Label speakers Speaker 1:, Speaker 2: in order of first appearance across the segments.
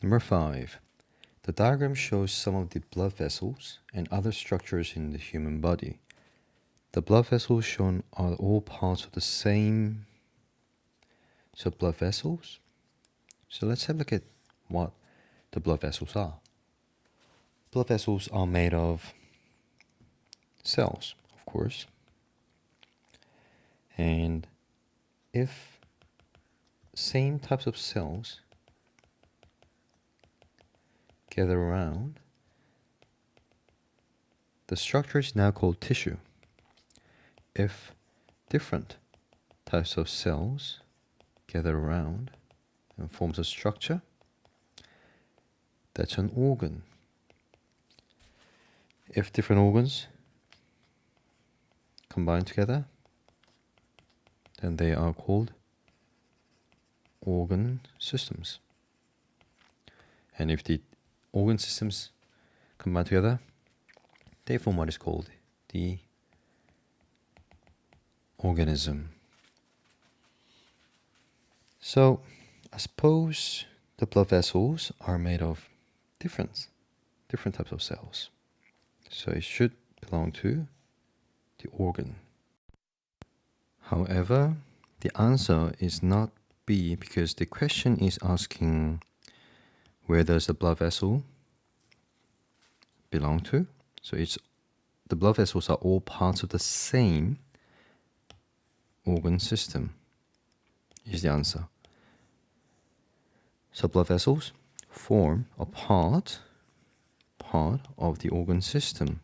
Speaker 1: Number 5. The diagram shows some of the blood vessels and other structures in the human body. The blood vessels shown are all parts of the same blood vessels. So let's have a look at what the blood vessels are. Blood vessels are made of cells, of course. And if same types of cells gather around, the structure is now called tissue. If different types of cells gather around and forms a structure, that's an organ. If different organs combine together, then they are called organ systems. And if the organ systems combine together, they form what is called the organism. So, I suppose the blood vessels are made of different types of cells. So it should belong to the organ. However, the answer is not B because the question is asking where does the blood vessel belong to? So the blood vessels are all parts of the same organ system is the answer. So blood vessels form a part of the organ system.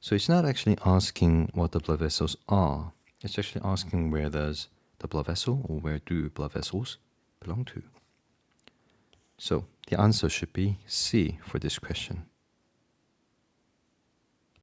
Speaker 1: So it's not actually asking what the blood vessels are. It's actually asking where does the blood vessel or where do blood vessels belong to. So the answer should be C for this question.